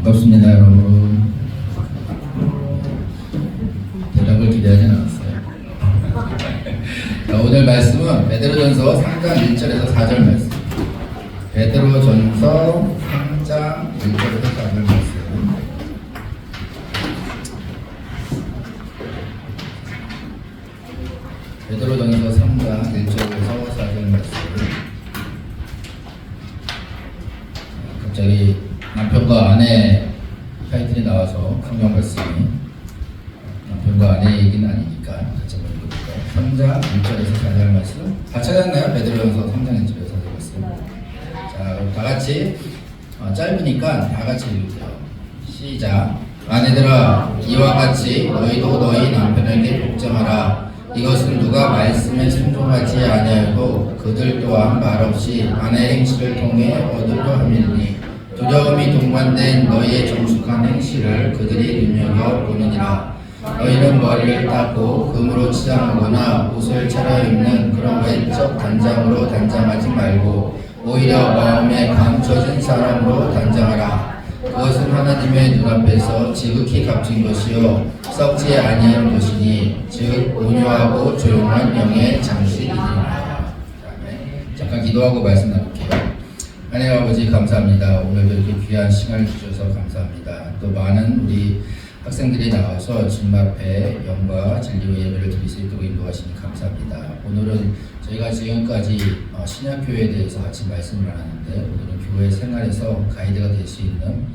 반갑습니다, 여러분. 대답을 기대하진 않았어요. 자, 오늘 말씀은 베드로전서 3장 1절에서 4절 말씀. 베드로전서 3장 1절에서 4절 말씀. 베드로전서 3장 1절에서 4절 말씀. 갑자기 남편과 아내 타이틀이 나와서 성경 말씀이 남편과 아내 얘기는 아니니까 같이 한번 읽어볼까요? 3장 1절에서 4절 말씀 다 찾았나요? 베드로전서 3장 1절에서 4절 말씀. 자, 그럼 다 같이 짧으니까 다 같이 읽을게요. 시작. 아내들아, 이와 같이 너희도 너희 남편에게 복종하라. 이것은 누가 말씀에 순종하지 아니하여도 그들 또한 말없이 아내 행실을 통해 얻으려 함이니 두려움이 동반된 너희의 정숙한 행실을 그들이 눈여겨 보느니라. 너희는 머리를 닦고 금으로 치장하거나 옷을 차려입는 그런 외적 단장으로 단장하지 말고 오히려 마음에 감춰진 사람으로 단장하라. 그것은 하나님의 눈앞에서 지극히 값진 것이요 썩지 아니한 것이니 즉 온유하고 조용한 영의 장식이니라. 잠깐 기도하고 말씀 나눌게요. 하나님 아버지 감사합니다. 오늘도 이렇게 귀한 시간을 주셔서 감사합니다. 또 많은 우리 학생들이 나와서 주님 앞에 영과 진리의 예배를 드릴 수 있도록 인도하시니 감사합니다. 오늘은 저희가 지금까지 신약교회에 대해서 같이 말씀을 나눴는데 오늘은 교회 생활에서 가이드가 될 수 있는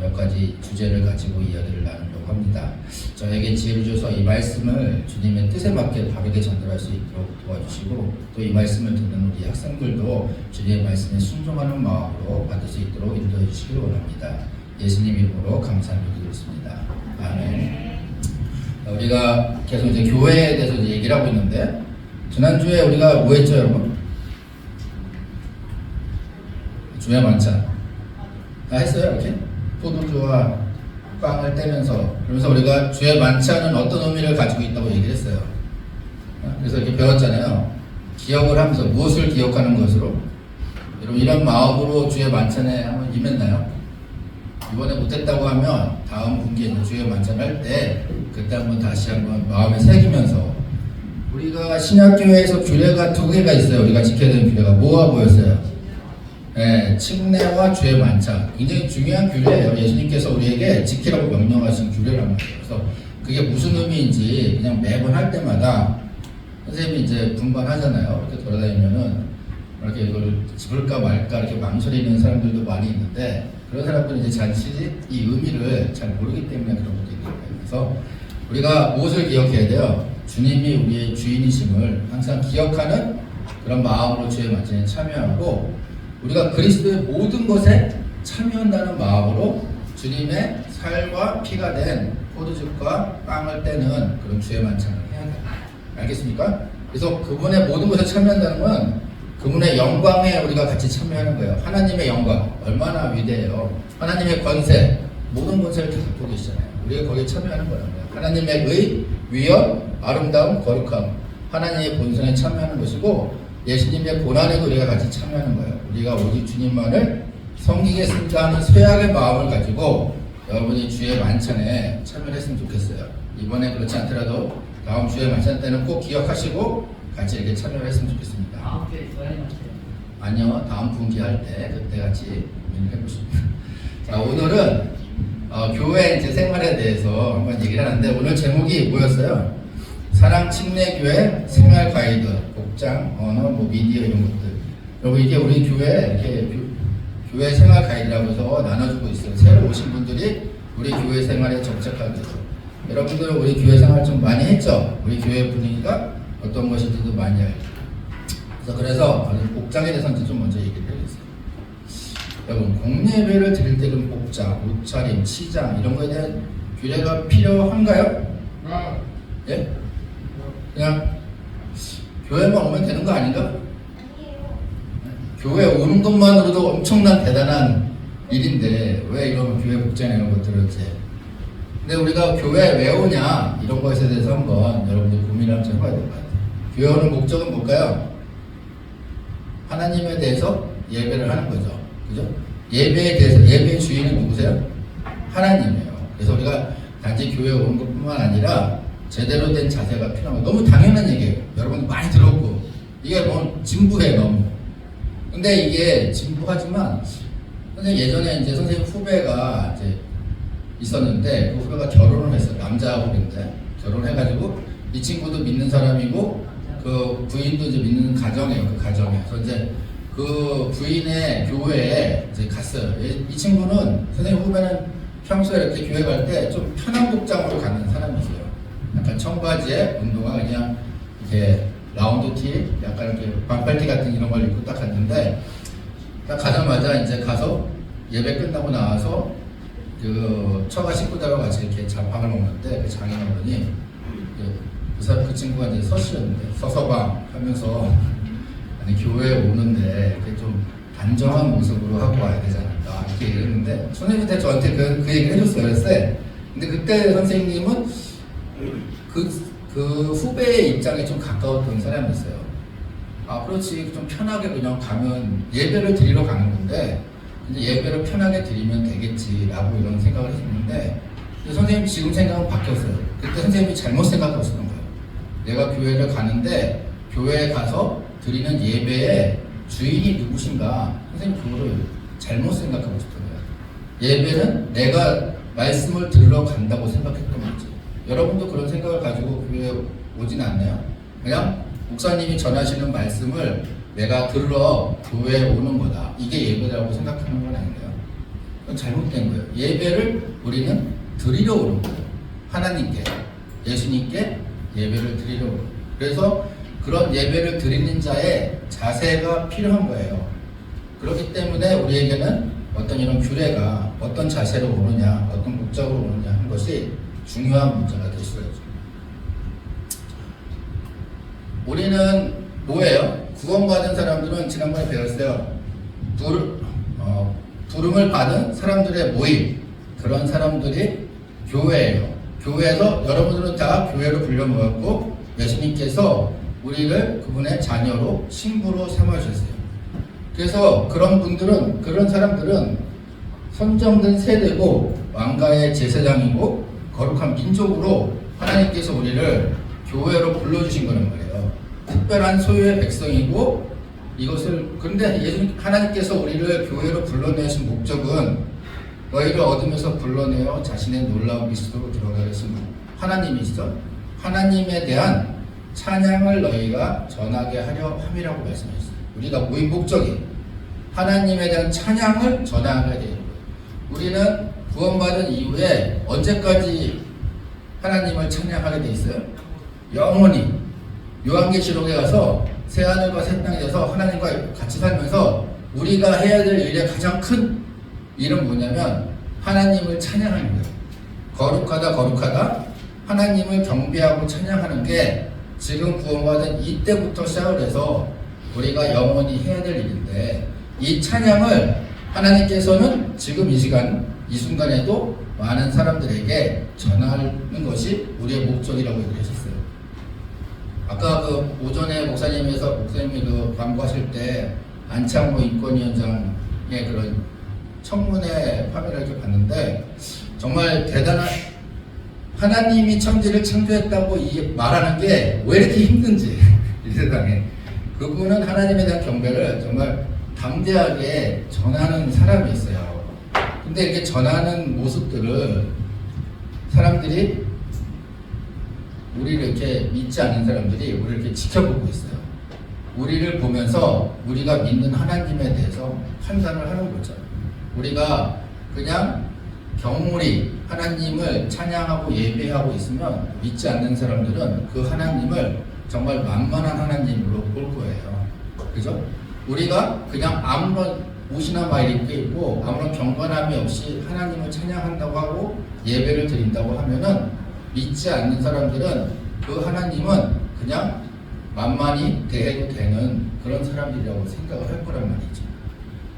몇 가지 주제를 가지고 이야기를 나누려고 합니다. 저에게 지혜를 주셔서 이 말씀을 주님의 뜻에 맞게 바르게 전달할 수 있도록 도와주시고 또 이 말씀을 듣는 우리 학생들도 주님의 말씀에 순종하는 마음으로 받을 수 있도록 인도해 주시기 원합니다. 예수님 이름으로 감사를 드리겠습니다. 아멘. 우리가 계속 이제 교회에 대해서 이제 얘기를 하고 있는데 지난주에 우리가 뭐 했죠, 여러분? 주의 만찬 다 했어요, 이렇게? 포도주와 빵을 떼면서 그러면서 우리가 주의 만찬은 어떤 의미를 가지고 있다고 얘기를 했어요. 그래서 이렇게 배웠잖아요. 기억을 하면서 무엇을 기억하는 것으로 여러분 이런 마음으로 주의 만찬에 한번 임했나요? 이번에 못했다고 하면 다음 분기에 주의 만찬 할 때 그때 한번 다시 한번 마음에 새기면서 우리가 신약교회에서 규례가 두 개가 있어요. 우리가 지켜야 되는 규례가 뭐가 뭐였어요? 네, 칙례와 주의 만찬. 굉장히 중요한 규례예요. 예수님께서 우리에게 지키라고 명령하신 규례란 말이에요. 그래서 그게 무슨 의미인지 그냥 매번 할 때마다 선생님이 이제 분반하잖아요. 이렇게 돌아다니면은 이렇게 이걸 집을까 말까 이렇게 망설이는 사람들도 많이 있는데 그런 사람들은 이제 자칫 이 의미를 잘 모르기 때문에 그런 것도 있는 거예요. 그래서 우리가 무엇을 기억해야 돼요? 주님이 우리의 주인이심을 항상 기억하는 그런 마음으로 주의 만찬에 참여하고 우리가 그리스도의 모든 것에 참여한다는 마음으로 주님의 살과 피가 된 포도즙과 빵을 떼는 그런 주의 만찬을 해야 돼요. 알겠습니까? 그래서 그분의 모든 것에 참여한다는 건 그분의 영광에 우리가 같이 참여하는 거예요. 하나님의 영광 얼마나 위대해요. 하나님의 권세 모든 권세를 다 갖고 계시잖아요. 우리가 거기에 참여하는 거라고요. 하나님의 의, 위엄, 아름다움, 거룩함 하나님의 본성에 참여하는 것이고 예수님의 고난에도 우리가 같이 참여하는 거예요. 우리가 오직 주님만을 섬기겠습니다 하는 쇠약의 마음을 가지고 여러분이 주의 만찬에 참여를 했으면 좋겠어요. 이번에 그렇지 않더라도 다음 주의 만찬 때는 꼭 기억하시고 같이 이렇게 참여를 했으면 좋겠습니다. 아니요, 다음 분기 할 때 그때 같이 고민을 해보십니다. 자, 오늘은 교회 이제 생활에 대해서 한번 얘기를 하는데 오늘 제목이 뭐였어요? 사랑 침례교회 생활 가이드, 복장, 언어, 미디어 이런 것들. 여러분 이게 우리 교회 이렇게 교회 생활 가이드라고 해서 나눠주고 있어요. 새로 오신 분들이 우리 교회 생활에 적적하게 해서. 여러분들은 우리 교회 생활 좀 많이 했죠? 우리 교회 분위기가 어떤 것인지도 많이 알죠. 그래서 복장에 대해서 좀 먼저 얘기를 해야겠어요. 여러분 공예배를 드릴 때 그럼 복장, 옷차림, 치장 이런 거에 대한 규례가 필요한가요? 예? 그냥 교회만 오면 되는 거 아닌가? 교회 오는 것만으로도 엄청난 대단한 일인데 왜 이런 교회 복장 이런 것들을 이제 근데 우리가 교회 왜 오냐 이런 것에 대해서 한번 여러분들 고민을 한번 해봐야 될 것 같아요. 교회 오는 목적은 뭘까요? 하나님에 대해서 예배를 하는 거죠. 그죠? 예배에 대해서 예배의 주인은 누구세요? 하나님이에요. 그래서 우리가 단지 교회에 오는 것뿐만 아니라 제대로 된 자세가 필요한 거. 너무 당연한 얘기예요. 여러분 많이 들었고 이게 뭐 진부해 너무. 근데 이게 진부하지만 선생님 예전에 이제 선생님 후배가 이제 있었는데 그 후배가 결혼을 했어요. 남자 후배인데 결혼해가지고 이 친구도 믿는 사람이고 그 부인도 이제 믿는 가정이에요. 그 가정에. 그래서 이제 그 부인의 교회에 이제 갔어요. 이 친구는 선생님 후배는 평소에 이렇게 교회 갈 때 좀 편한 복장으로 가는 사람이었어요. 약간 청바지에 운동화 그냥 이렇게 라운드 티, 약간 이렇게 반팔티 같은 이런 걸 입고 딱 갔는데 딱 가자마자 이제 가서 예배 끝나고 나와서 그 처가 식구들하고 같이 이렇게 밥을 먹는데 그 장인어른이 그 친구가 이제 서시였는데 서서방 하면서 아니 교회에 오는데 이렇게 좀 단정한 모습으로 하고 와야 되지 않을까 이렇게 얘기했는데 선생님한테 저한테 그 얘기를 해줬어요. 그랬어요. 근데 그때 선생님은 그 후배의 입장에 좀 가까웠던 사람이었어요. 아 그렇지 좀 편하게 그냥 가면 예배를 드리러 가는 건데 이제 예배를 편하게 드리면 되겠지라고 이런 생각을 했었는데 선생님 지금 생각은 바뀌었어요. 그때 선생님이 잘못 생각하고 있었던 거예요. 내가 교회를 가는데 교회에 가서 드리는 예배의 주인이 누구신가 선생님 그거를 잘못 생각하고 있었던 거예요. 예배는 내가 말씀을 들으러 간다고 생각했던 거지. 여러분도 그런 생각을 가지고 교회에 오진 않나요? 그냥 목사님이 전하시는 말씀을 내가 들으러 교회에 오는 거다. 이게 예배라고 생각하는 건 아닌데요. 그건 잘못된 거예요. 예배를 우리는 드리러 오는 거예요. 하나님께, 예수님께 예배를 드리러 오는 거예요. 그래서 그런 예배를 드리는 자의 자세가 필요한 거예요. 그렇기 때문에 우리에게는 어떤 이런 규례가 어떤 자세로 오느냐, 어떤 목적으로 오느냐 하는 것이 중요한 문제가 될 수가 있죠. 우리는 뭐예요? 구원받은 사람들은 지난번에 배웠어요. 부름을 받은 사람들의 모임, 그런 사람들이 교회예요. 교회에서 여러분들은 다 교회로 불려 모였고 예수님께서 우리를 그분의 자녀로 신부로 삼아주셨어요. 그래서 그런 사람들은 선정된 세대고 왕가의 제사장이고 거룩한 민족으로 하나님께서 우리를 교회로 불러주신 거란 말이에요. 특별한 소유의 백성이고 그런데 하나님께서 우리를 교회로 불러내신 목적은 너희를 어둠에서 불러내어 자신의 놀라운 그리스도로 들어가게 하신 하나님이시죠. 하나님에 대한 찬양을 너희가 전하게 하려 함이라고 말씀하셨어요. 우리가 모인 목적이 하나님에 대한 찬양을 전하게 되는 거예요. 우리는 구원받은 이후에 언제까지 하나님을 찬양하게 돼 있어요? 영원히. 요한계시록에 가서 새하늘과 새 땅에 대해서 하나님과 같이 살면서 우리가 해야 될 일의 가장 큰 일은 뭐냐면 하나님을 찬양하는 거예요. 거룩하다 거룩하다 하나님을 경배하고 찬양하는 게 지금 구원받은 이때부터 시작을 해서 우리가 영원히 해야 될 일인데 이 찬양을 하나님께서는 지금 이 시간 이 순간에도 많은 사람들에게 전하는 것이 우리의 목적이라고 얘기하셨어요. 아까 그 오전에 목사님이 그 광고하실 때 안창호 인권위원장의 그런 청문회 화면을 이렇게 봤는데 정말 대단한 하나님이 천지를 창조했다고 말하는 게 왜 이렇게 힘든지 이 세상에 그분은 하나님에 대한 경배를 정말 담대하게 전하는 사람이었어요. 근데 이렇게 전하는 모습들을 사람들이 우리를 이렇게 믿지 않는 사람들이 우리를 이렇게 지켜보고 있어요. 우리를 보면서 우리가 믿는 하나님에 대해서 판단을 하는 거죠. 우리가 그냥 경홀히 하나님을 찬양하고 예배하고 있으면 믿지 않는 사람들은 그 하나님을 정말 만만한 하나님으로 볼 거예요. 그죠? 우리가 그냥 아무런 옷이나 막 이렇게 입고 아무런 경건함이 없이 하나님을 찬양한다고 하고 예배를 드린다고 하면은 믿지 않는 사람들은 그 하나님은 그냥 만만히 대해도 되는 그런 사람들이라고 생각을 할 거란 말이죠.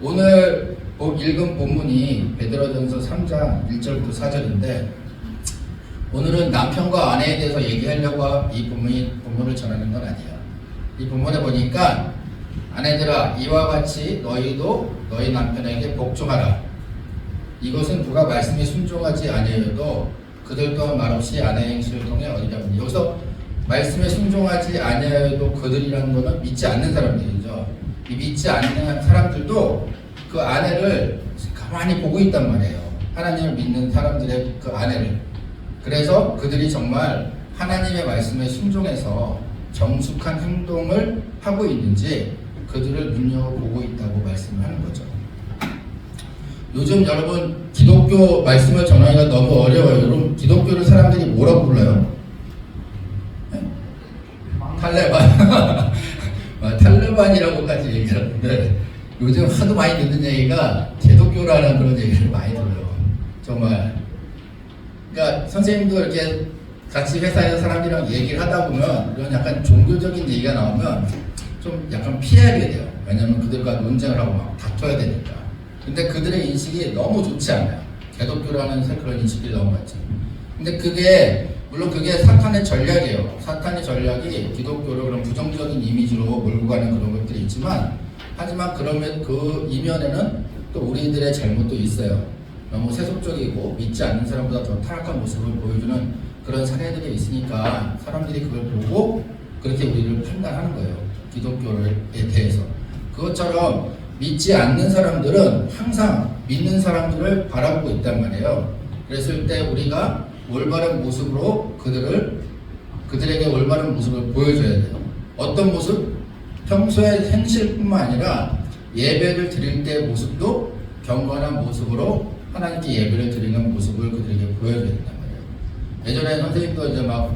오늘 읽은 본문이 베드로전서 3장 1절부터 4절인데 오늘은 남편과 아내에 대해서 얘기하려고 이 본문을 전하는 건 아니에요. 이 본문에 보니까 아내들아 이와 같이 너희도 너희 남편에게 복종하라. 이것은 누가 말씀에 순종하지 아니하여도 그들 또한 말없이 아내의 행실을 통해 얻으려니. 여기서 말씀에 순종하지 아니하여도 그들이라는 것은 믿지 않는 사람들이죠. 이 믿지 않는 사람들도 그 아내를 가만히 보고 있단 말이에요. 하나님을 믿는 사람들의 그 아내를. 그래서 그들이 정말 하나님의 말씀에 순종해서 정숙한 행동을 하고 있는지 그들을 눈여겨보고 있다고 말씀을 하는 거죠. 요즘 여러분 기독교 말씀을 전하기가 너무 어려워요. 여러분 기독교를 사람들이 뭐라고 불러요? 네? 탈레반. 탈레반이라고까지 얘기하는데 요즘 하도 많이 듣는 얘기가 기독교라는 그런 얘기를 많이 들어요. 정말. 그러니까 선생님도 이렇게 같이 회사에서 사람들이랑 얘기를 하다 보면 이런 약간 종교적인 얘기가 나오면 좀 약간 피하게 돼요. 왜냐면 그들과 논쟁을 하고 막 다퉈야 되니까. 근데 그들의 인식이 너무 좋지 않아요. 기독교라는 그런 인식이 너무 많죠. 근데 물론 그게 사탄의 전략이에요. 사탄의 전략이 기독교를 그런 부정적인 이미지로 몰고 가는 그런 것들이 있지만, 하지만 그러면 그 이면에는 또 우리들의 잘못도 있어요. 너무 세속적이고 믿지 않는 사람보다 더 타락한 모습을 보여주는 그런 사례들이 있으니까 사람들이 그걸 보고 그렇게 우리를 판단하는 거예요. 기독교에 대해서. 그것처럼 믿지 않는 사람들은 항상 믿는 사람들을 바라보고 있단 말이에요. 그랬을 때 우리가 올바른 모습으로 그들에게 올바른 모습을 보여줘야 돼요. 어떤 모습? 평소의 행실뿐만 아니라 예배를 드릴 때 모습도 경건한 모습으로 하나님께 예배를 드리는 모습을 그들에게 보여줘야 된단 말이에요. 예전에 선생님도 이제 막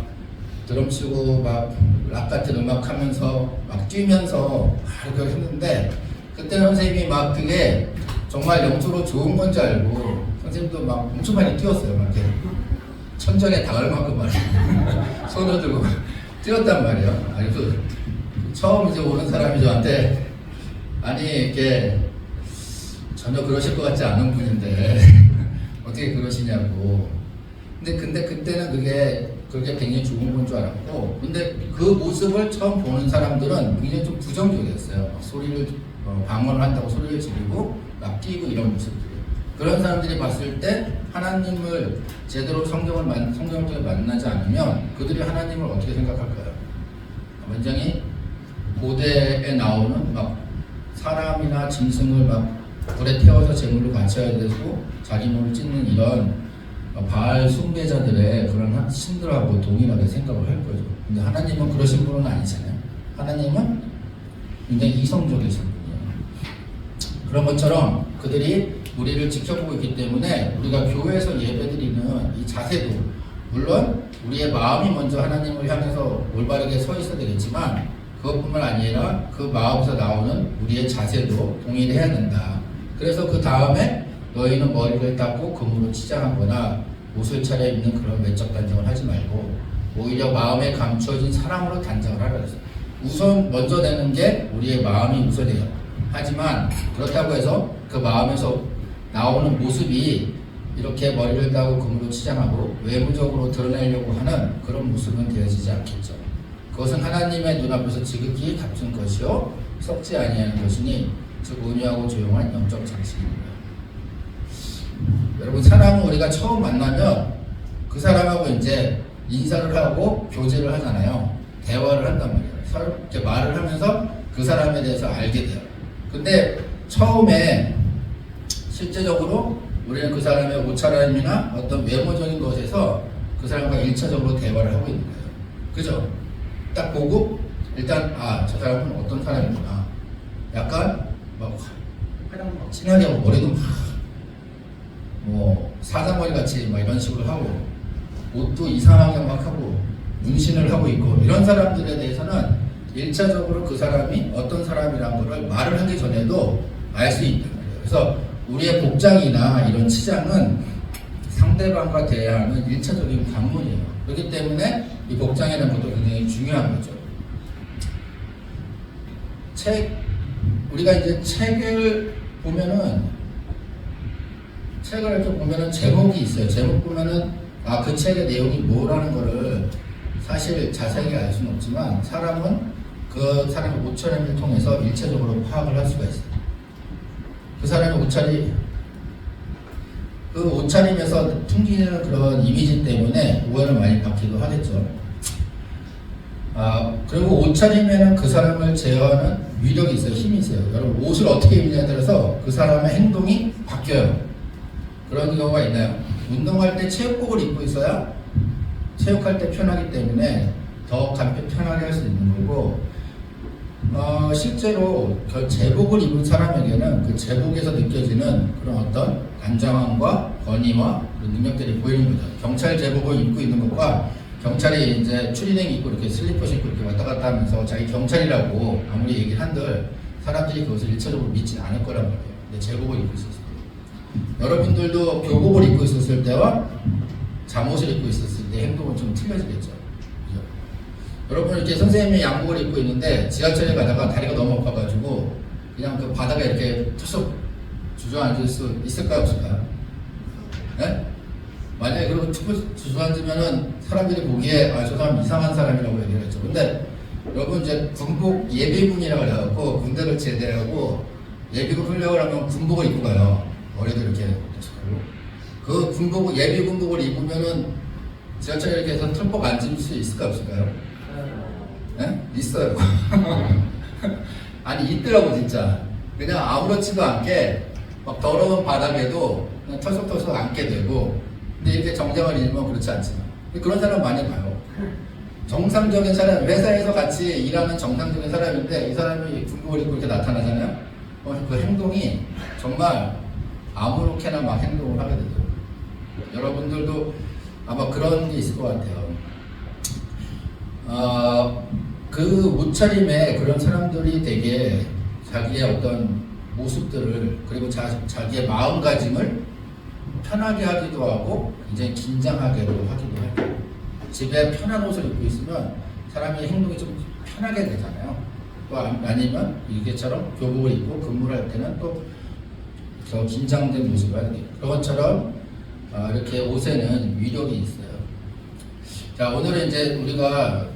드럼 치고 막 락 같은 음악 하면서 막 뛰면서 막 그걸 했는데, 그때는 선생님이 막 그게 정말 영적으로 좋은 건지 알고 선생님도 막 엄청 많이 뛰었어요. 막 이렇게 천장에 닿을 만큼 막 손을 들고 뛰었단 말이에요. 아니 그 처음 이제 오는 사람이 저한테 아니 이렇게 전혀 그러실 것 같지 않은 분인데 어떻게 그러시냐고. 근데 그때는 그게 굉장히 좋은 건 줄 알았고, 근데 그 모습을 처음 보는 사람들은 굉장히 좀 부정적이었어요. 막 소리를 방언을 한다고 소리를 지르고 막 뛰고 이런 모습들이. 그런 사람들이 봤을 때 하나님을 제대로 성경을 통해 만나지 않으면 그들이 하나님을 어떻게 생각할까요? 굉장히 고대에 나오는 막 사람이나 짐승을 막 불에 태워서 제물로 바쳐야 되고 자기 몸을 찢는 이런 바알 숭배자들의 그런 신들하고 동일하게 생각을 할 거죠. 근데 하나님은 그러신 분은 아니잖아요. 하나님은 굉장히 이성적이신 분이에요. 그런 것처럼 그들이 우리를 지켜보고 있기 때문에 우리가 교회에서 예배드리는 이 자세도, 물론 우리의 마음이 먼저 하나님을 향해서 올바르게 서 있어야 되겠지만 그것뿐만 아니라 그 마음에서 나오는 우리의 자세도 동일해야 된다. 그래서 그 다음에 너희는 머리를 닦고 금으로 치장하거나 옷을 차려입는 그런 외적 단정을 하지 말고 오히려 마음에 감추어진 사랑으로 단정을 하라 그랬어요. 우선 먼저 되는 게 우리의 마음이 우선이에요. 하지만 그렇다고 해서 그 마음에서 나오는 모습이 이렇게 머리를 따고 금으로 치장하고 외부적으로 드러내려고 하는 그런 모습은 되어지지 않겠죠. 그것은 하나님의 눈앞에서 지극히 값진 것이요 썩지 아니하는 것이니 즉 온유하고 조용한 영적 장식입니다. 여러분, 사람은 우리가 처음 만나면 그 사람하고 이제 인사를 하고 교제를 하잖아요. 대화를 한단 말이에요. 서로 이렇게 말을 하면서 그 사람에 대해서 알게 돼요. 근데 처음에 실제적으로 우리는 그 사람의 옷차림이나 어떤 외모적인 것에서 그 사람과 1차적으로 대화를 하고 있는 거예요. 그죠? 딱 보고 일단 저 사람은 어떤 사람이구나. 약간 막 화장 막 진하게 하고 머리도 막 사자머리 같이 막 이런 식으로 하고 옷도 이상하게 막 하고 문신을 하고 있고 이런 사람들에 대해서는 1차적으로 그 사람이 어떤 사람이라는 거를 말을 하기 전에도 알 수 있단 말이에요. 그래서 우리의 복장이나 이런 치장은 상대방과 대해야 하는 1차적인 관문이에요. 그렇기 때문에 이 복장이라는 것도 굉장히 중요한 거죠. 우리가 이제 책을 이렇게 보면은 제목이 있어요. 제목 보면은 그 책의 내용이 뭐라는 거를 사실 자세하게 알 수는 없지만 사람은 그 사람의 옷차림을 통해서 일체적으로 파악을 할 수가 있어요. 그 사람의 그 옷차림에서 풍기는 그런 이미지 때문에 오해를 많이 받기도 하겠죠. 그리고 옷차림에는 그 사람을 제어하는 위력이 있어요. 힘이 있어요. 여러분, 옷을 어떻게 입느냐에 따라서 그 사람의 행동이 바뀌어요. 그런 경우가 있나요? 운동할 때 체육복을 입고 있어야 체육할 때 편하기 때문에 더 편하게 할 수 있는 거고, 실제로 그 제복을 입은 사람에게는 그 제복에서 느껴지는 그런 어떤 단정함과 권위와 그런 능력들이 보이는 거죠. 경찰 제복을 입고 있는 것과 경찰이 이제 추리닝 입고 이렇게 슬리퍼 신고 이렇게 왔다 갔다 하면서 자기 경찰이라고 아무리 얘기를 한들 사람들이 그것을 일차적으로 믿지는 않을 거란 말이에요. 근데 제복을 입고 있었을 때. 여러분들도 교복을 입고 있었을 때와 잠옷을 입고 있었을 때 행동은 좀 틀려지겠죠. 그죠? 여러분, 이렇게 선생님이 양복을 입고 있는데 지하철에 가다가 다리가 너무 아파가지고 그냥 그 바닥에 이렇게 툭툭 주저앉을 수 있을까요, 없을까요? 네? 만약에 그러고 주저앉으면은 사람들이 보기에 저 사람 이상한 사람이라고 얘기를 했죠. 근데 여러분, 이제 군복 예비군이라고 해갖고 군대를 제대하고 예비군 훈련을 하면 군복을 입고 가요. 머리도 이렇게 그 군복, 예비 군복을 입으면은 지하철에 이렇게 해서 털복 앉을 수 있을까 없을까요? 네? 있어요. 아니, 있더라고 진짜. 그냥 아무렇지도 않게 막 더러운 바닥에도 그냥 털썩털썩 앉게 되고. 근데 이렇게 정장을 입으면 그렇지 않지만 그런 사람 많이 봐요. 정상적인 사람, 회사에서 같이 일하는 정상적인 사람인데 이 사람이 군복을 입고 이렇게 나타나잖아요. 그 행동이 정말 아무렇게나 막 행동을 하게 되죠. 여러분들도 아마 그런 게 있을 것 같아요. 그 옷차림에 그런 사람들이 되게 자기의 어떤 모습들을, 그리고 자기의 마음가짐을 편하게 하기도 하고 굉장히 긴장하게도 하기도 하고, 집에 편한 옷을 입고 있으면 사람이 행동이 좀 편하게 되잖아요. 또 아니면 이게처럼 교복을 입고 근무를 할 때는 또 더 긴장된 모습을 하게 돼요. 그런 것처럼 이렇게 옷에는 위력이 있어요. 자, 오늘은 이제 우리가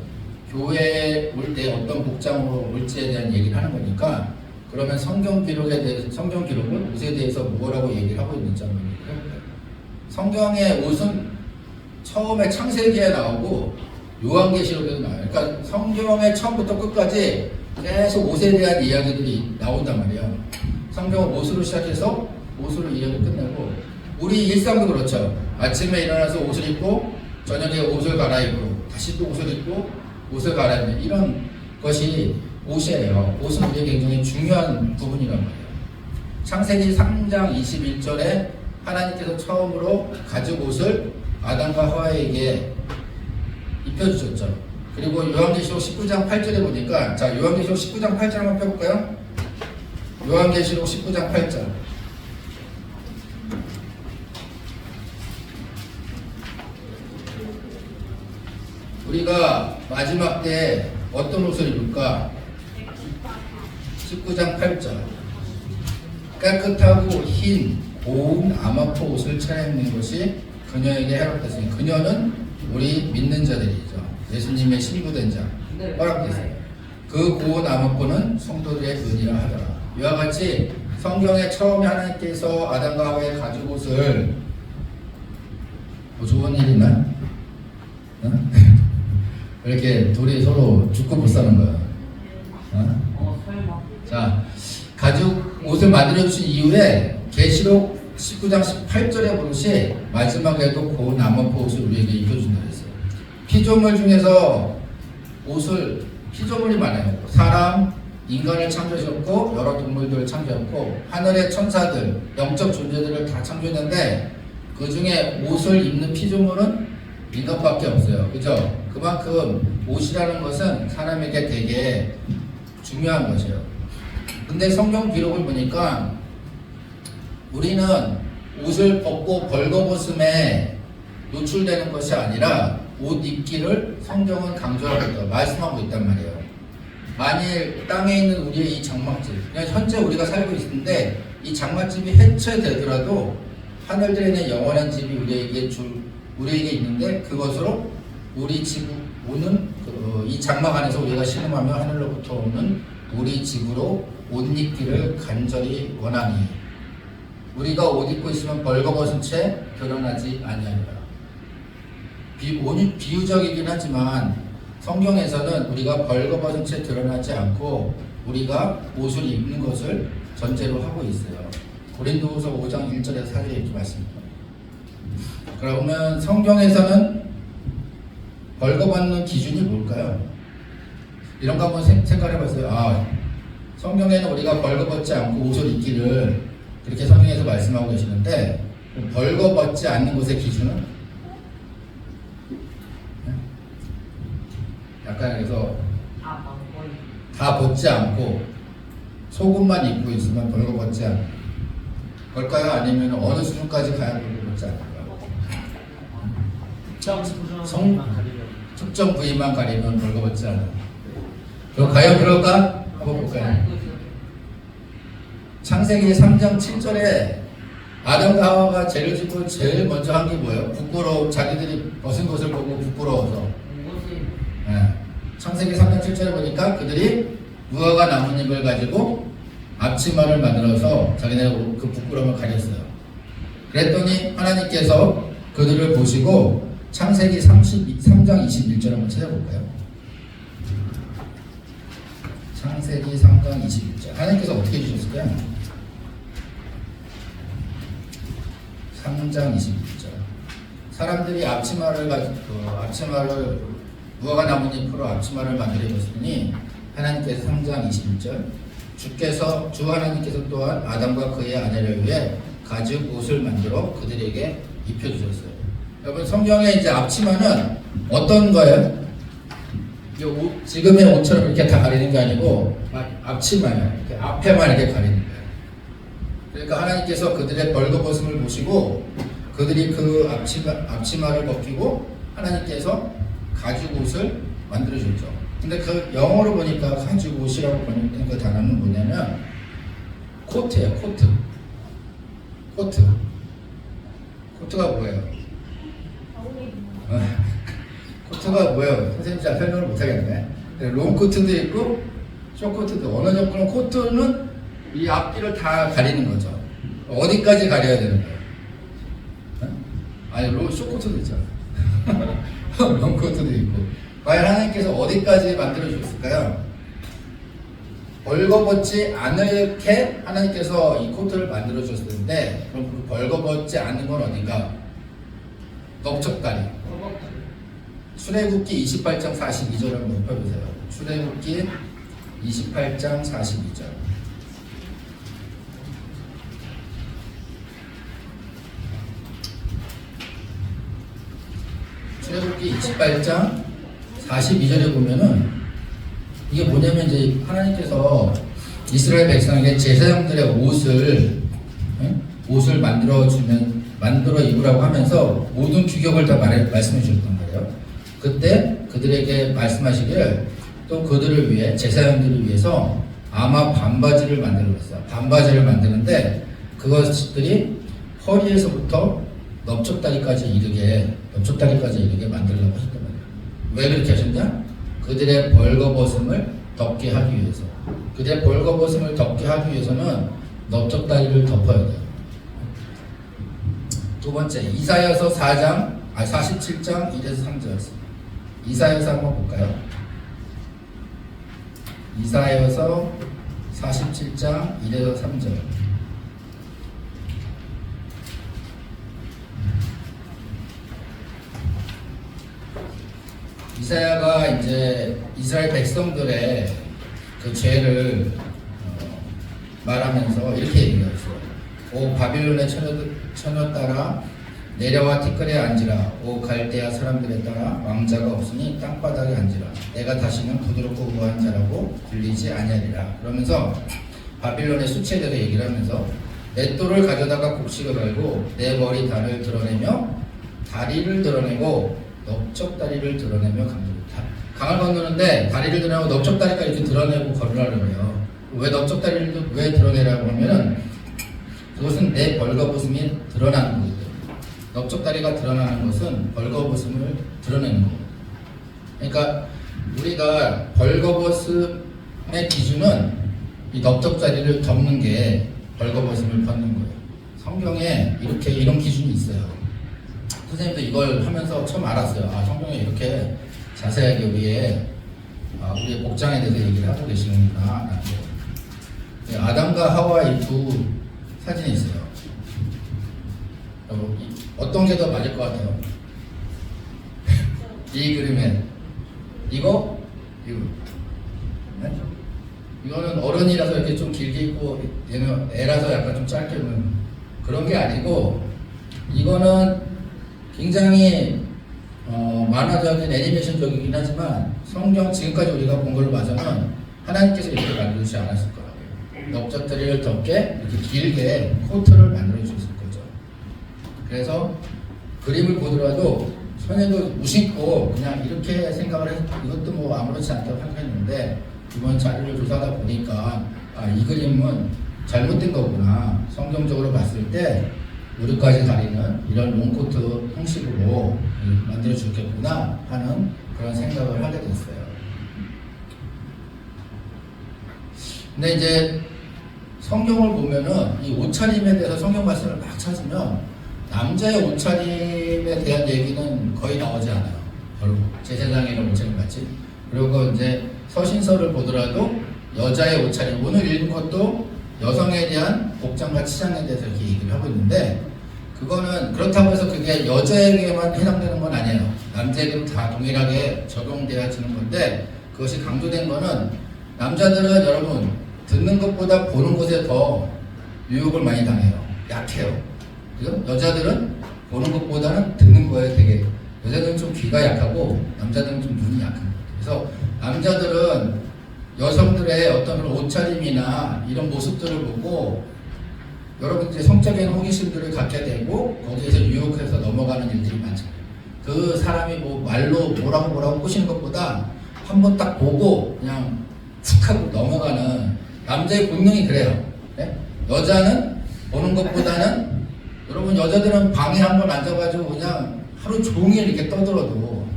교회에 올 때 어떤 복장으로 올지에 대한 얘기를 하는 거니까, 그러면 성경 기록은 옷에 대해서 뭐라고 얘기를 하고 있는지 한번 해볼까요? 성경의 옷은 처음에 창세기에 나오고 요한계시록에도 나와요. 그러니까 성경의 처음부터 끝까지 계속 옷에 대한 이야기들이 나온단 말이에요. 성경은 옷으로 시작해서 옷으로 이야기를 끝내고, 우리 일상도 그렇죠. 아침에 일어나서 옷을 입고 저녁에 옷을 갈아입고 다시 또 옷을 입고 옷을 갈아입는 이런 것이 옷이에요. 옷은 우리에게 굉장히 중요한 부분이란 말이에요. 창세기 3장 21절에 하나님께서 처음으로 가죽 옷을 아담과 하와에게 입혀주셨죠. 그리고 요한계시록 19장 8절에 보니까, 자, 요한계시록 19장 8절 한번 펴볼까요? 요한계시록 19장 8절. 우리가 마지막 때 어떤 옷을 입을까? 19장 8절. 깨끗하고 흰 고운 아마포 옷을 차려입는 것이 그녀에게 해롭됐으니, 그녀는 우리 믿는 자들이죠. 예수님의 신부된 자, 허락됐어요. 그 고운 아마포는 성도들의 은이라 하더라. 이와 같이 성경에 처음에 하나님께서 아담과 하와의 가죽 옷을, 뭐 좋은 일 있나? 이렇게 둘이 서로 죽고 못 사는 거야. 자, 가죽 옷을 만들어 주신 이후에 계시록 19장 18절에 보듯이 마지막에도 고운 아마포 옷을 우리에게 입혀준다 그랬어요. 피조물 중에서 피조물이 많아요. 사람, 인간을 창조하셨고 여러 동물들을 창조했고 하늘의 천사들, 영적 존재들을 다 창조했는데 그 중에 옷을 입는 피조물은 인간밖에 없어요. 그죠? 그만큼 옷이라는 것은 사람에게 되게 중요한 것이에요. 근데 성경 기록을 보니까 우리는 옷을 벗고 벌거벗음에 노출되는 것이 아니라 옷 입기를 성경은 강조하고 있다, 말씀하고 있단 말이에요. 만일 땅에 있는 우리의 이 장막집, 그냥 현재 우리가 살고 있는데 이 장막집이 해체되더라도 하늘들에 있는 영원한 집이 우리에게 있는데, 그것으로 우리 집 오는 이 장막 안에서 우리가 신음하며 하늘로부터 오는 우리 집으로 옷 입기를 간절히 원하니. 우리가 옷 입고 있으면 벌거벗은 채 드러나지 아니하리라. 비유적이긴 하지만 성경에서는 우리가 벌거벗은 채 드러나지 않고 우리가 옷을 입는 것을 전제로 하고 있어요. 고린도후서 5장 1절에서 4절에 이렇게 말씀입니다. 그러면 성경에서는 벌거벗는 기준이 뭘까요? 이런 거 한번 생각해 봤어요. 성경에는 우리가 벌거벗지 않고 옷을 입기를 그렇게 성경에서 말씀하고 계시는데 벌거벗지 않는 것의 기준은? 약간 그래서 다 벗지 않고 속옷만 입고 있으면 벌거벗지 않는 걸까요? 아니면 어느 수준까지 가야 벌거벗지 않을까요? 특정 부위만 가리면 벌거벗지 않는. 그럼 과연 그럴까? 한번 볼까요? 창세기 3장 7절에 아담과 하와가 죄를 짓고 제일 먼저 한 게 뭐예요? 자기들이 벗은 것을 보고 부끄러워서. 네. 창세기 3장 7절에 보니까 그들이 무화과 나뭇잎을 가지고 앞치마를 만들어서 자기네 그 부끄러움을 가렸어요. 그랬더니 하나님께서 그들을 보시고 창세기 3장 21절 한번 찾아볼까요? 창세기 3장 21절 하나님께서 어떻게 해주셨을까요? 3장 21절 사람들이 앞치마를 무화과 나뭇잎으로 앞치마를 만들어 줬으니 하나님께서 3장 21절 주 하나님께서 또한 아담과 그의 아내를 위해 가죽 옷을 만들어 그들에게 입혀주셨어요. 여러분 성경에 이제 앞치마는 어떤 거예요? 지금의 옷처럼 이렇게 다 가리는 게 아니고 앞치마예요. 이렇게 앞에만 이렇게 가리는 거예요. 그러니까 하나님께서 그들의 벌거벗음을 보시고 그들이 그 앞치마를 벗기고 하나님께서 가죽 옷을 만들어줬죠. 근데 그 영어로 보니까 가죽 옷이라고 번역된 그 단어는 뭐냐면 코트예요. 코트가 뭐예요? 코트가 뭐예요? 선생님 잘 설명을 못하겠네. 롱코트도 있고 숏코트도. 어느 정도는 코트는 이 앞뒤를 다 가리는 거죠. 어디까지 가려야 되는 거예요? 아니 숏코트도 있잖아. 롱코트도 있고. 과연 하나님께서 어디까지 만들어 주셨을까요? 벌거벗지 않게 하나님께서 이 코트를 만들어 주셨는데 그럼 그 벌거벗지 않는 건 어딘가? 넓적다리. 출애굽기 28장 42절 한번 펴보세요. 출애굽기 28장 42절. 출애굽기 28장 42절에 보면은 이게 뭐냐면 이제 하나님께서 이스라엘 백성에게 제사장들의 옷을 만들어 입으라고 하면서 모든 규격을 다 말씀해 주셨던 거예요. 그때 그들에게 말씀하시기를 또 그들을 위해 제사장들을 위해서 아마 반바지를 만들었어요. 반바지를 만드는데 그것들이 허리에서부터 넓적다리까지 이르게 만들려고 하셨단 말이에요. 왜 그렇게 하셨냐? 그들의 벌거벗음을 덮게 하기 위해서. 그들의 벌거벗음을 덮게 하기 위해서는 넓적다리를 덮어야 돼요. 두 번째, 이사야서 47장 1에서 3절. 이사야서 한번 볼까요? 이사야서 47장 1에서 3절. 이사야가 이제 이스라엘 백성들의 그 죄를 말하면서 이렇게 얘기했어요. 오 바빌론의 처녀 따라 내려와 티끌에 앉으라. 오 갈대아 사람들에 따라 왕자가 없으니 땅바닥에 앉으라. 내가 다시는 부드럽고 우아한 자라고 들리지 아니하리라. 그러면서 바빌론의 수치에 대해서 얘기를 하면서 내 똘을 가져다가 곡식을 갈고 내 머리 단을 드러내며 다리를 드러내고 넓적다리를 드러내며 강을 건너는데 다리를 드러내고 넓적다리가 이렇게 드러내고 걸으라고 해요. 왜 넓적다리를 왜 드러내라고 하면은 그것은 내 벌거벗음이 드러나는 거기 때문에. 넓적다리가 드러나는 것은 벌거벗음을 드러내는 거예요. 그러니까 우리가 벌거벗음의 기준은 이 넓적다리를 덮는 게 벌거벗음을 벗는 거예요. 성경에 이렇게 이런 기준이 있어요. 선생님도 이걸 하면서 처음 알았어요. 아, 성경에 이렇게 자세하게 우리의 복장에 대해서 얘기를 하고 계시는구나. 아담과 하와의 두 사진이 있어요. 어떤 게 더 맞을 것 같아요? 이 그림에 이거? 네? 이거는 어른이라서 이렇게 좀 길게 입고 얘는 애라서 약간 좀 짧게 입는 그런 게 아니고, 이거는 굉장히 만화적인 애니메이션적이긴 하지만 성경 지금까지 우리가 본 걸로 봐서는 하나님께서 이렇게 만들지 않았을 거라고요. 넓적다리를 덮게 이렇게 길게 코트를 만들어 주셨을 거죠. 그래서 그림을 보더라도 손에도 무심코 그냥 이렇게 생각을 해서 이것도 뭐 아무렇지 않다고 생각했는데, 이번 자료를 조사하다 보니까 이 그림은 잘못된 거구나. 성경적으로 봤을 때 무릎까지 다리는 이런 롱코트 형식으로 만들어 주겠구나 하는 그런 생각을 하게 됐어요. 근데 이제 성경을 보면은 이 옷차림에 대해서 성경 말씀을 막 찾으면 남자의 옷차림에 대한 얘기는 거의 나오지 않아요. 별로. 제사장에는 옷차림 맞지? 그리고 이제 서신서를 보더라도 여자의 옷차림, 오늘 읽은 것도 여성에 대한 복장과 치장에 대해서 이렇게 얘기를 하고 있는데, 그거는 그렇다고 해서 그게 여자에게만 해당되는 건 아니에요. 남자에게도 다 동일하게 적용되어지는 건데, 그것이 강조된 거는 남자들은 여러분 듣는 것보다 보는 것에 더 유혹을 많이 당해요. 약해요. 그죠? 여자들은 보는 것보다는 듣는 거에 되게, 여자들은 좀 귀가 약하고 남자들은 좀 눈이 약한 거예요. 그래서 남자들은 여성들의 어떤 그런 옷차림이나 이런 모습들을 보고 여러분 이제 성적인 호기심들을 갖게 되고 거기에서 유혹해서 넘어가는 일들이 많죠. 그 사람이 뭐 말로 뭐라고 꼬시는 것보다 한번 딱 보고 그냥 툭 하고 넘어가는 남자의 본능이 그래요. 네? 여자는 보는 것보다는, 여러분 여자들은 방에 한번 앉아가지고 그냥 하루 종일 이렇게 떠들어도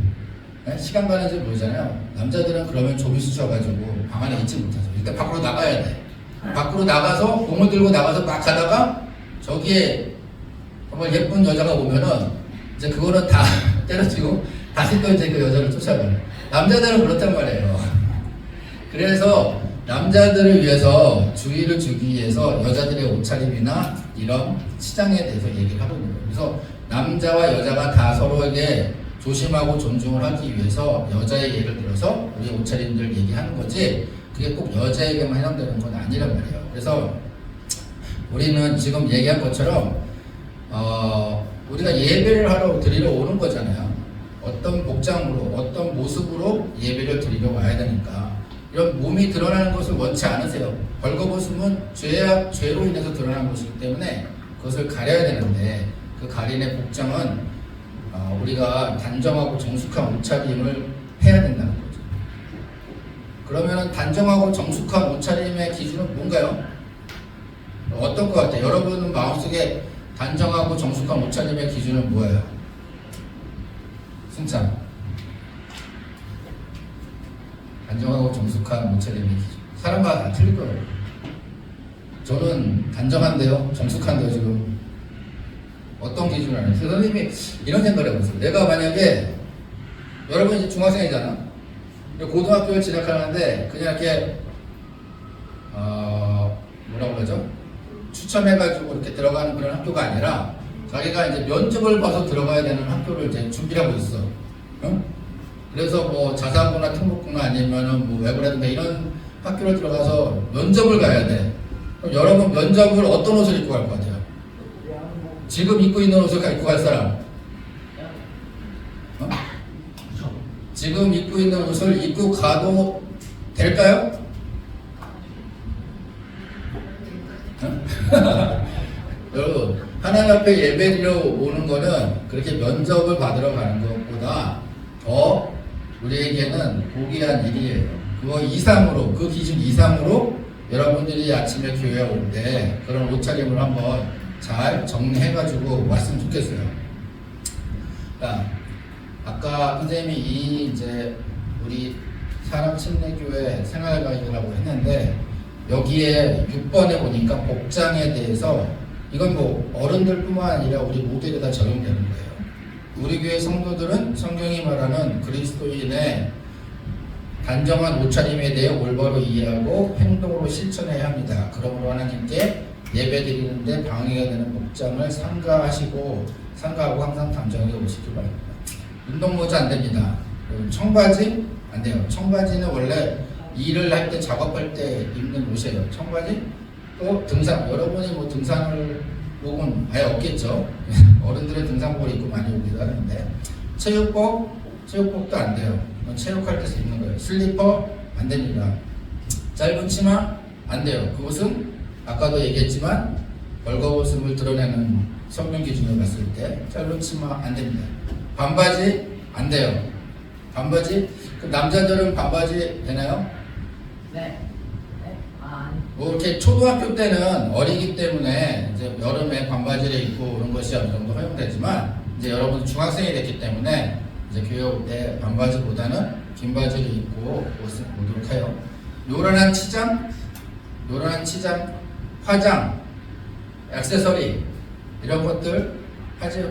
네? 시간 가는 줄 모르잖아요. 남자들은 그러면 좀이 쑤셔가지고 방 안에 있지 못하죠. 일단 밖으로 나가야 돼. 밖으로 나가서 공을 들고 나가서 막 가다가 저기에 정말 예쁜 여자가 오면은 이제 그거는 다 때려치고 다시 또 이제 그 여자를 쫓아가요. 남자들은 그렇단 말이에요. 그래서 남자들을 위해서 주의를 주기 위해서 여자들의 옷차림이나 이런 치장에 대해서 얘기를 하고 있는 거예요. 그래서 남자와 여자가 다 서로에게 조심하고 존중을 하기 위해서 여자의 예를 들어서 우리 옷차림들 얘기하는 거지, 그게 꼭 여자에게만 해당되는 건 아니란 말이에요. 그래서 우리는 지금 얘기한 것처럼 우리가 예배를 하러 드리러 오는 거잖아요. 어떤 복장으로 어떤 모습으로 예배를 드리러 와야 되니까 이런 몸이 드러나는 것을 원치 않으세요. 벌거벗음은 죄로 인해서 드러나는 것이기 때문에 그것을 가려야 되는데, 그 가린의 복장은 우리가 단정하고 정숙한 옷차림을 해야 된다는 거죠. 그러면 단정하고 정숙한 옷차림의 기준은 뭔가요? 어떤 것 같아요? 여러분 마음속에 단정하고 정숙한 옷차림의 기준은 뭐예요? 승찬. 단정하고 정숙한 옷차림의 기준. 사람마다 다 틀릴 거예요. 저는 단정한데요, 정숙한데요, 지금. 어떤 기준을 하는? 선생님이 이런 생각을 해보세요. 내가 만약에, 여러분 이제 중학생이잖아. 고등학교를 진학하는데 그냥 이렇게 뭐라고 그러죠? 추첨해가지고 이렇게 들어가는 그런 학교가 아니라 자기가 이제 면접을 봐서 들어가야 되는 학교를 이제 준비하고 있어. 응? 그래서 뭐 자사고나 특목고나 아니면은 뭐 외고라든가 이런 학교를 들어가서 면접을 가야 돼. 그럼 여러분 면접을 어떤 옷을 입고 갈 것 같아요? 지금 입고 있는 옷을 입고 갈 사람? 어? 지금 입고 있는 옷을 입고 가도 될까요? 여러분, 하나님 앞에 예배드려 오는 거는 그렇게 면접을 받으러 가는 것보다 더 우리에게는 고귀한 일이에요. 그거 이상으로, 그 기준 이상으로 여러분들이 아침에 교회에 올 때 그런 옷차림을 한번 잘 정리해가지고 왔으면 좋겠어요. 자, 아까 선생님이 이제 우리 사랑침례교회 생활가이드라고 했는데 여기에 6번에 보니까 복장에 대해서 이건 뭐 어른들뿐만 아니라 우리 모두에게 다 적용되는 거예요. 우리 교회 성도들은 성경이 말하는 그리스도인의 단정한 옷차림에 대해 올바로 이해하고 행동으로 실천해야 합니다. 그러므로 하나님께 예배드리는데 방해가 되는 복장을 삼가하고 항상 단정하게 오시기 바랍니다. 운동모자 안 됩니다. 청바지 안 돼요. 청바지는 원래 일을 할 때 작업할 때 입는 옷이에요. 청바지 또 등산, 여러분이 뭐 등산복은 아예 없겠죠. 어른들은 등산복을 입고 많이 오기도 하는데 체육복도 안 돼요. 체육할 때 입는 거예요. 슬리퍼 안 됩니다. 짧은 치마 안 돼요. 그것은 아까도 얘기했지만 벌거벗음을 드러내는 성경 기준을 봤을 때 짧은 치마 안 됩니다. 반바지 안 돼요. 반바지 그 남자들은 반바지 되나요? 네. 뭐 이렇게 초등학교 때는 어리기 때문에 이제 여름에 반바지를 입고 오는 것이 어느 정도 허용되지만 이제 여러분 중학생이 됐기 때문에 이제 교회 올 때 반바지보다는 긴 바지를 입고 오도록 해요. 요란한 치장, 화장, 액세서리 이런 것들 하지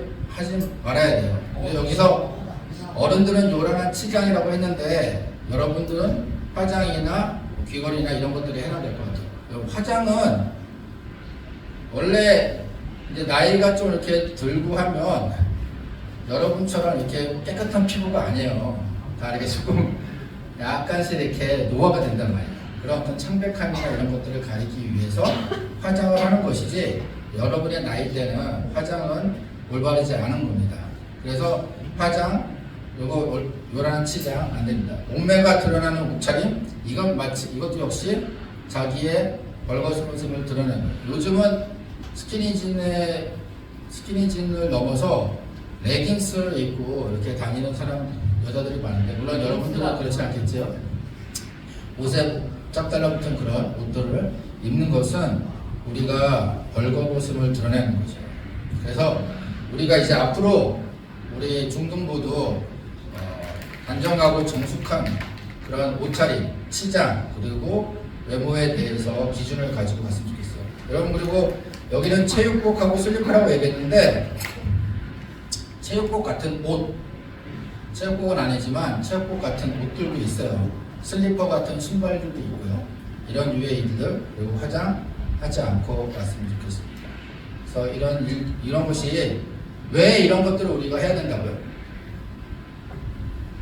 말아야 돼요. 여기서 어른들은 요란한 치장이라고 했는데 여러분들은 화장이나 귀걸이나 이런 것들이 해야 될 것 같아요. 화장은 원래 이제 나이가 좀 이렇게 들고 하면 여러분처럼 이렇게 깨끗한 피부가 아니에요. 다 이렇게 조금 약간씩 이렇게 노화가 된단 말이에요. 그런 어떤 창백함이나 이런 것들을 가리기 위해서 화장을 하는 것이지 여러분의 나이 때는 화장은 올바르지 않은 겁니다. 그래서 화장, 요란한 치장 안 됩니다. 몸매가 드러나는 옷차림, 이것도 역시 자기의 벌거벗음을 드러내는 거예요. 요즘은 스키니진을 넘어서 레깅스를 입고 이렇게 다니는 여자들이 많은데 물론 여러분들은 그렇지 않겠죠. 옷에 짝 달라붙은 그런 옷들을 입는 것은 우리가 벌거벗음을 드러내는 거죠. 그래서 우리가 이제 앞으로 우리 중등부도 단정하고 정숙한 그런 옷차림, 치장 그리고 외모에 대해서 기준을 가지고 갔으면 좋겠어요. 여러분 그리고 여기는 체육복하고 슬리퍼라고 얘기했는데 체육복 같은 옷, 체육복은 아니지만 체육복 같은 옷들도 있어요. 슬리퍼 같은 신발들도 있고요. 이런 유의 일들 그리고 화장하지 않고 갔으면 좋겠습니다. 그래서 이런 것이 왜 이런 것들을 우리가 해야 된다고요?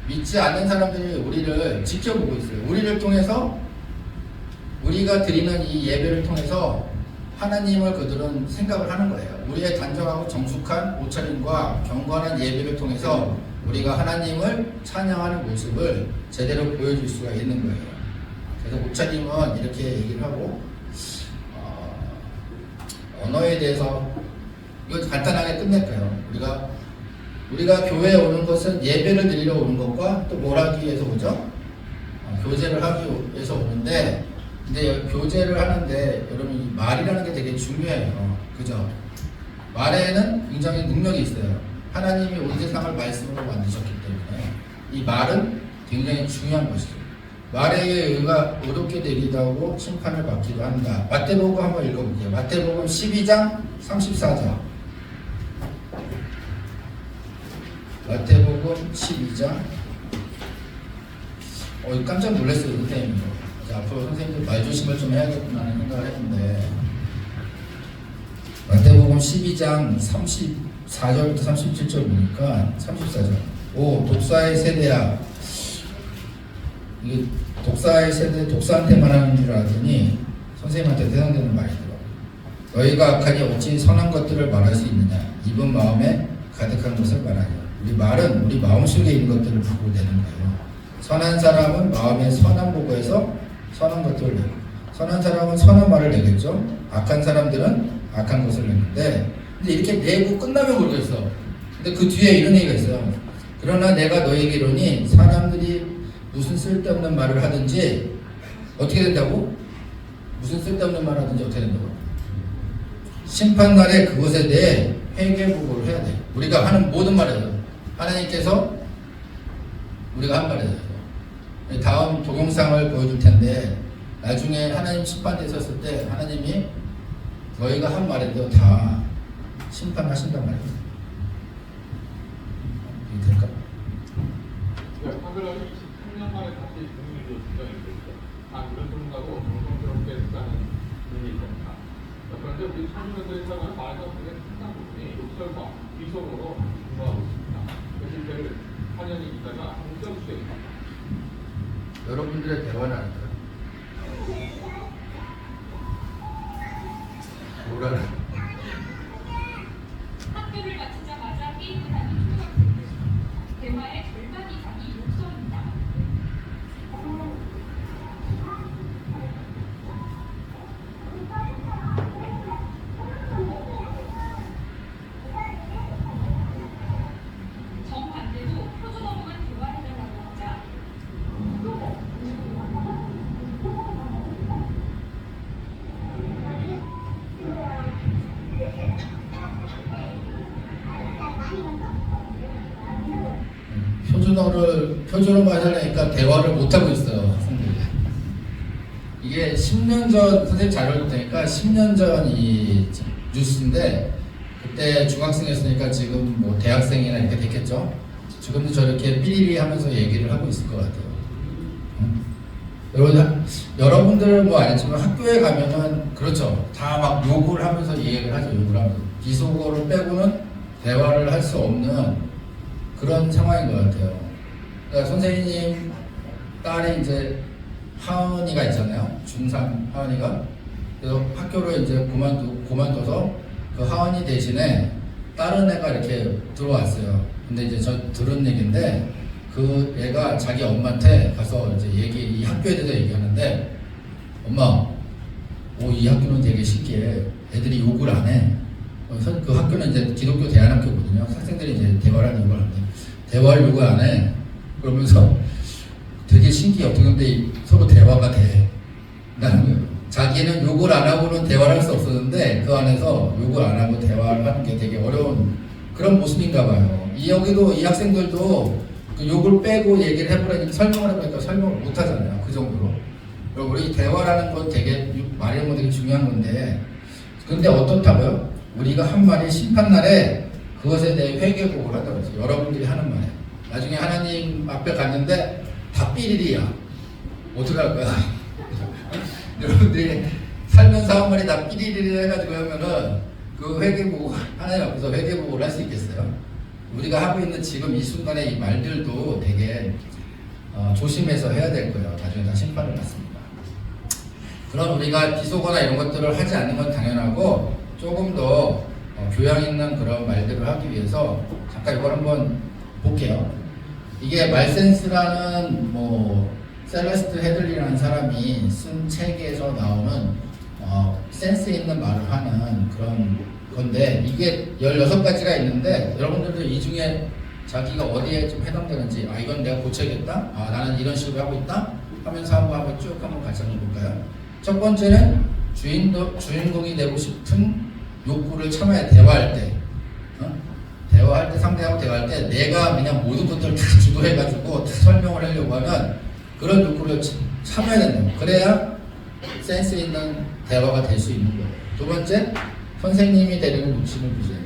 믿지 않는 사람들이 우리를 지켜보고 있어요. 우리를 통해서 우리가 드리는 이 예배를 통해서 하나님을 그들은 생각을 하는 거예요. 우리의 단정하고 정숙한 옷차림과 경건한 예배를 통해서 우리가 하나님을 찬양하는 모습을 제대로 보여줄 수가 있는 거예요. 그래서 옷차림은 이렇게 얘기를 하고 언어에 대해서 이거 간단하게 끝낼까요? 우리가 교회에 오는 것은 예배를 드리러 오는 것과 또 뭘 하기 위해서 오죠? 교제를 하기 위해서 오는데 근데 교제를 하는데 여러분 이 말이라는 게 되게 중요해요. 그죠? 말에는 굉장히 능력이 있어요. 하나님이 온 세상을 말씀으로 만드셨기 때문에 이 말은 굉장히 중요한 것이죠. 말에 의가 어렵게 되기도 하고 심판을 받기도 한다. 마태복음 한번 읽어볼게요. 마태복음 12장 34절. 마태복음 12장. 깜짝 놀랐어요, 선생님. 앞으로 선생님들 말조심을 좀 해야겠구나 하는 생각을 했는데 마태복음 12장 34절부터 37절 보니까 34절 오 독사의 세대야 이게 독사의 세대 독사한테만 하는 줄 알았더니 선생님한테 해당되는 말이더라고요. 너희가 악하니 어찌 선한 것들을 말할 수 있느냐 입은 마음에 가득한 것을 말하냐. 우리 말은 우리 마음속에 있는 것들을 보고 되는 거예요. 선한 사람은 마음에 선한 보고해서 선한 것들을 내고 선한 사람은 선한 말을 내겠죠. 악한 사람들은 악한 것을 내는데 근데 이렇게 내고 끝나면 모르겠어. 근데 그 뒤에 이런 얘기가 있어요. 그러나 내가 너에게 이르니 사람들이 무슨 쓸데없는 말을 하든지 어떻게 된다고? 무슨 쓸데없는 말을 하든지 어떻게 된다고? 심판날에 그것에 대해 회개보고를 해야 돼. 우리가 하는 모든 말에서 하나님께서 우리가 한 말에 대해서 다음 동영상을 보여줄 텐데 나중에 하나님 심판대 있었을 때 하나님이 너희가 한 말에도 다 심판하신단 말이에요. 이게 될까? 판결하기 23년 만에 다시 국민으로 지정했습니다. 단 이런 소문하고 정성스럽게 했다는 분이 있습니다. 그런데 우리 청년들의 사과는 말과 같은 상당 부분이 욕설과 비속어로 분모하고 있습니다. 그 실패를 4년이 있다가 공적 수행입니다. 여러분들의 대화는 아닐까요? 뭐라는? 학교를 마치자마자 게임을 하는 초등학생들. 대화의 절반 이상이 욕설입니다. 정반대로 표준 어로만 대화해달라고 하자 표준어로 하려니까 대화를 못하고 있어요, 학생들이. 이게 10년 전, 선생님 자료를 보니까 10년 전 이 뉴스인데, 그때 중학생이었으니까 지금 뭐 대학생이나 이렇게 됐겠죠? 지금도 저렇게 삐리리 하면서 얘기를 하고 있을 것 같아요. 여러분들은 뭐 아니지만 학교에 가면은, 그렇죠. 다 막 욕을 하면서 얘기를 하죠, 욕을 하면서. 비속어를 빼고는 대화를 할 수 없는 그런 상황인 것 같아요. 그러니까 선생님 딸이 이제 하은이가 있잖아요. 중3 하은이가. 그래서 학교를 이제 그만둬서 그 하은이 대신에 다른 애가 이렇게 들어왔어요. 근데 이제 저 들은 얘기인데 그 애가 자기 엄마한테 가서 이제 이 학교에 대해서 얘기하는데 엄마, 이 학교는 되게 신기해. 애들이 욕을 안 해. 그 학교는 이제 기독교 대안학교거든요. 학생들이 이제 대화를 하는 욕을 하는데 대화를 욕을 안 해. 그러면서 되게 신기해. 어떻게 근데 서로 대화가 돼. 라는 거예요. 자기는 욕을 안 하고는 대화를 할 수 없었는데 그 안에서 욕을 안 하고 대화를 하는 게 되게 어려운 그런 모습인가 봐요. 여기도 이 학생들도 그 욕을 빼고 얘기를 해보려니까 설명을 해보니까 설명을 못 하잖아요. 그 정도로. 그리고 우리 대화라는 건 되게 말하는 건 되게 중요한 건데 근데 어떻다고요? 우리가 한 말이 심판날에 그것에 대해 회개복을 하다고 했어요. 여러분들이 하는 말에. 나중에 하나님 앞에 갔는데 다 삐리리야. 어떡할 거야? 여러분들이 살면서 한 말이 다 삐리리리 해가지고 하면은 그 회개복, 하나님 앞에서 회개복을 할 수 있겠어요? 우리가 하고 있는 지금 이 순간에 이 말들도 되게 조심해서 해야 될 거예요. 나중에 다 심판을 받습니다. 그럼 우리가 비속어나 이런 것들을 하지 않는 건 당연하고 조금 더 교양 있는 그런 말들을 하기 위해서 잠깐 이걸 한번 볼게요. 이게 말센스라는 셀레스트 헤들리라는 사람이 쓴 책에서 나오는 센스 있는 말을 하는 그런 건데 이게 16가지가 있는데 여러분들도 이 중에 자기가 어디에 좀 해당되는지 이건 내가 고쳐야겠다. 나는 이런 식으로 하고 있다 하면서 한번 쭉 한번 같이 한번 볼까요? 첫 번째는 주인공이 되고 싶은 욕구를 참아야 대화할 때 대화할 때 상대하고 대화할 때 내가 그냥 모든 것들을 다 주도해가지고 다 설명을 하려고 하는 그런 욕구를 참아야 된다. 그래야 센스 있는 대화가 될 수 있는 거예요. 두 번째, 선생님이 되려는 욕심을 부여해요.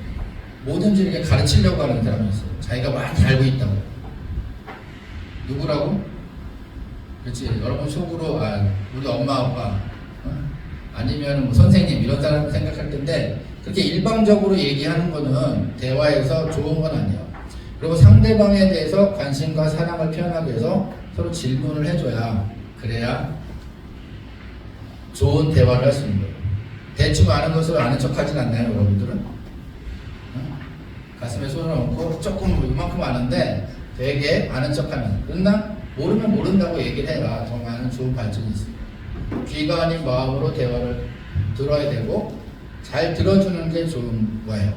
뭐든지 이렇게 가르치려고 하는 사람이 있어요. 자기가 많이 알고 있다고. 누구라고? 그렇지. 여러분 속으로 우리 엄마 아빠 아니면 뭐 선생님 이런 사람 생각할 텐데 그렇게 일방적으로 얘기하는 거는 대화에서 좋은 건 아니에요. 그리고 상대방에 대해서 관심과 사랑을 표현하기 위해서 서로 질문을 해줘야 그래야 좋은 대화를 할 수 있는 거예요. 대충 아는 것을 아는 척 하진 않나요, 여러분들은? 가슴에 손을 얹고 조금 이만큼 아는데 되게 아는 척 하는. 그러나 모르면 모른다고 얘기를 해야 더 많은 좋은 발전이 있어요. 귀가 아닌 마음으로 대화를 들어야 되고 잘 들어주는 게 좋은 거예요.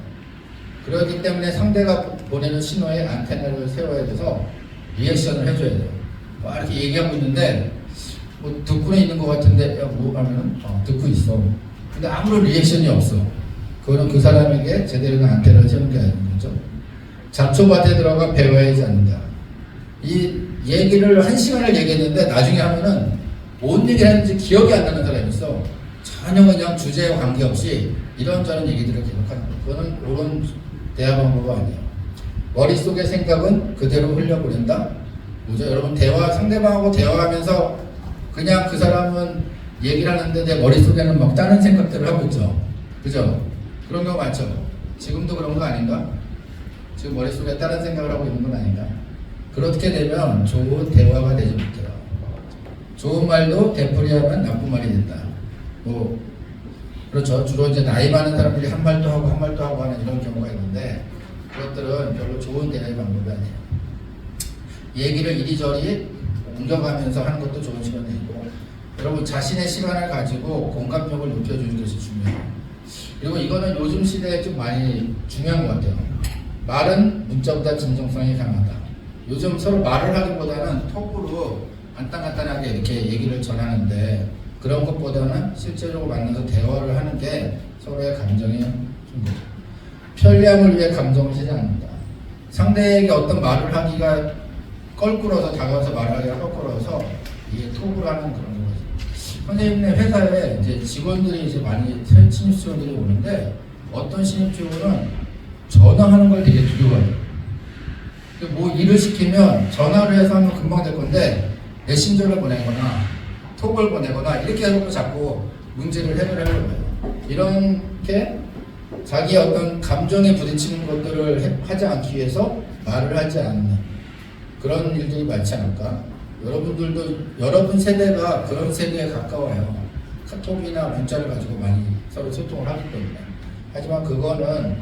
그렇기 때문에 상대가 보내는 신호에 안테나를 세워야 돼서 리액션을 해줘야 돼요. 이렇게 얘기하고 있는데 듣고는 있는 것 같은데 뭐 하면은 듣고 있어. 근데 아무런 리액션이 없어. 그거는 그 사람에게 제대로 된 안테나를 세우는 게 아닌 거죠. 잡초밭에 들어가 배워야지 않는다. 이 얘기를 1시간을 얘기했는데 나중에 하면은 뭔 얘기를 했는지 기억이 안 나는 사람이 있어. 그냥 주제와 관계없이 이런저런 얘기들을 계속하는 거예요. 그거는 옳은 대화 방법이 아니에요. 머릿속의 생각은 그대로 흘려보낸다. 뭐죠? 여러분 상대방하고 대화하면서 그냥 그 사람은 얘기를 하는데 내 머릿속에는 막 다른 생각들을 하고 있죠. 그죠? 그런 거 많죠? 지금도 그런 거 아닌가? 지금 머릿속에 다른 생각을 하고 있는 건 아닌가? 그렇게 되면 좋은 대화가 되지 못해요. 좋은 말도 되풀이하면 나쁜 말이 된다. 뭐 그렇죠. 주로 이제 나이 많은 사람들이 한 말도 하고 한 말도 하고 하는 이런 경우가 있는데 그것들은 별로 좋은 대화의 방법이 아니에요. 얘기를 이리저리 옮겨가면서 하는 것도 좋은 시간이고 여러분 자신의 시간을 가지고 공감력을 높여주는 것이 중요해요. 그리고 이거는 요즘 시대에 좀 많이 중요한 것 같아요. 말은 문자보다 진정성이 강하다. 요즘 서로 말을 하기보다는 톡으로 간단하게 이렇게 얘기를 전하는데 그런 것보다는 실제로 만나서 대화를 하는 게 서로의 감정이 좀 편리함을 위해 감정을 쓰지 않는다. 상대에게 어떤 말을 하기가 껄끄러워서 다가와서 말을 하기가 껄끄러워서 이게 톡으로 하는 그런 거죠. 선생님네 회사에 이제 직원들이 이제 많이 신입 직원들이 오는데 어떤 신입 직원은 전화하는 걸 되게 두려워해요. 뭐 일을 시키면 전화를 해서 하면 금방 될 건데 메신저를 보내거나 톡을 보내거나 이렇게 해서 자꾸 문제를 해결하려고 해요. 이렇게 자기의 어떤 감정에 부딪히는 것들을 하지 않기 위해서 말을 하지 않는 그런 일들이 많지 않을까? 여러분들도 여러분 세대가 그런 세대에 가까워요. 카톡이나 문자를 가지고 많이 서로 소통을 하기 때문에. 하지만 그거는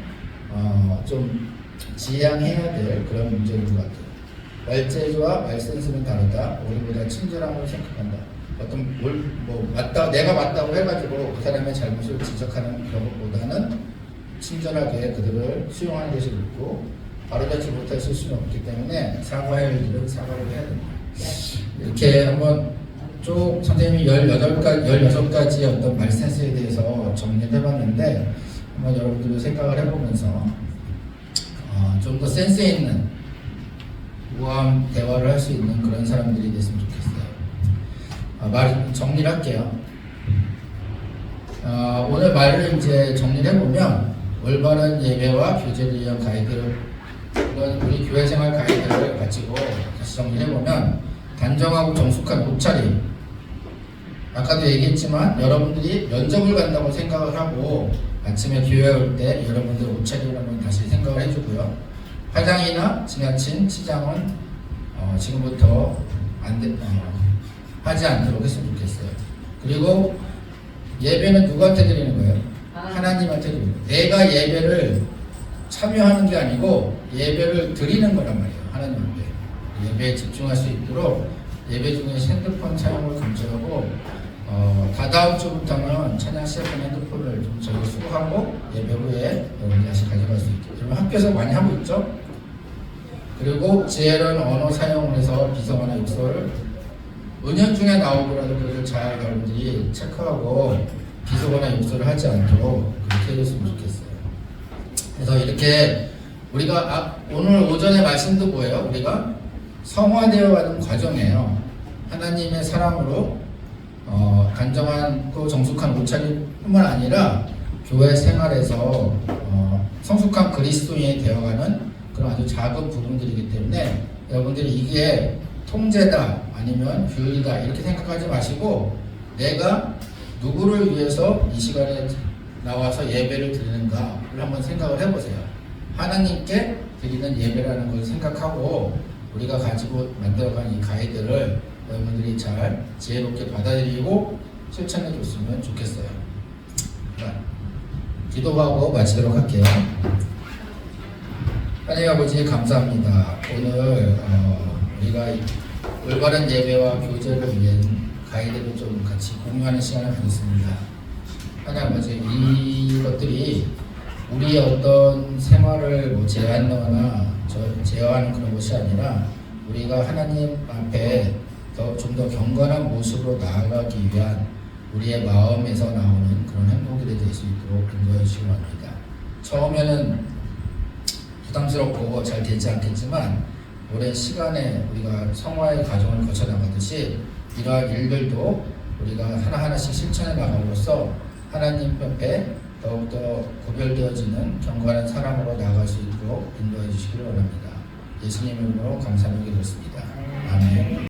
좀 지양해야 될 그런 문제인 것 같아요. 말재주와 말센스는 다르다. 우리보다 친절함을 생각한다. 어떤 내가 맞다고 해가지고 그 사람의 잘못을 지적하는 그런 것보다는 친절하게 그들을 수용하는 것이 좋고 바로잡지 못할 실수는 없기 때문에 사과할 일은 사과를 해야 됩니다. 이렇게 한번 쭉 선생님이 16가지 어떤 말센스에 대해서 정리를 해봤는데 한번 여러분들도 생각을 해보면서 좀 더 센스 있는 우아한 대화를 할 수 있는 그런 사람들이 됐으면 좋겠어요. 정리를 할게요. 오늘 말을 이제 정리를 해보면 올바른 예배와 교제를 위한 가이드를 이건 우리 교회 생활 가이드를 가지고 다시 정리를 해보면 단정하고 정숙한 옷차림. 아까도 얘기했지만 여러분들이 면접을 간다고 생각을 하고 아침에 교회에 올 때 여러분들 옷차림을 한번 다시 생각을 해주고요. 화장이나 지나친 치장은 지금부터 하지 않도록 했으면 좋겠어요. 그리고 예배는 누구한테 드리는 거예요? 하나님한테 드리는 거예요. 내가 예배를 참여하는 게 아니고 예배를 드리는 거란 말이에요. 하나님한테. 예배에 집중할 수 있도록 예배 중에 핸드폰 사용을 금지하고 다다음 주부터는 찬양 시작한 핸드폰을 좀 저희 수거하고 예배 후에 여러분이 다시 가져갈 수 있게. 여러분 학교에서 많이 하고 있죠? 그리고 지혜로운 언어 사용을 해서 비속어나 욕설을 은연중에 나오더라도 그것을 잘 여러분들이 체크하고 비속어나 욕설을 하지 않도록 그렇게 해줬으면 좋겠어요. 그래서 이렇게 우리가 오늘 오전에 말씀도 뭐예요? 우리가 성화되어가는 과정이에요. 하나님의 사랑으로 단정한 또 정숙한 옷차림뿐만 아니라 교회 생활에서 성숙한 그리스도인이 되어가는 그런 아주 작은 부분들이기 때문에 여러분들이 이게 통제다 아니면 규율이다 이렇게 생각하지 마시고 내가 누구를 위해서 이 시간에 나와서 예배를 드리는가를 한번 생각을 해보세요. 하나님께 드리는 예배라는 걸 생각하고 우리가 가지고 만들어간 이 가이드를 여러분들이 잘 지혜롭게 받아들이고 실천해 줬으면 좋겠어요. 기도하고 마치도록 할게요. 하나님 아버지 감사합니다. 오늘 우리가 올바른 예배와 교제를 위한 가이드를 좀 같이 공유하는 시간을 가졌습니다. 하나님 아버지 이것들이 우리의 어떤 생활을 제한하거나 제어하는 그런 것이 아니라 우리가 하나님 앞에 좀 더 경건한 모습으로 나아가기 위한 우리의 마음에서 나오는 그런 행동들이 될 수 있도록 인도해 주시기 바랍니다. 처음에는 부담스럽고 잘 되지 않겠지만 오랜 시간에 우리가 성화의 과정을 거쳐 나가듯이 이러한 일들도 우리가 하나하나씩 실천해 나감으로써 하나님 옆에 더욱더 구별되어지는 경건한 사람으로 나아갈 수 있도록 인도해 주시기를 원합니다. 예수님 이름으로 감사하며 기도했습니다.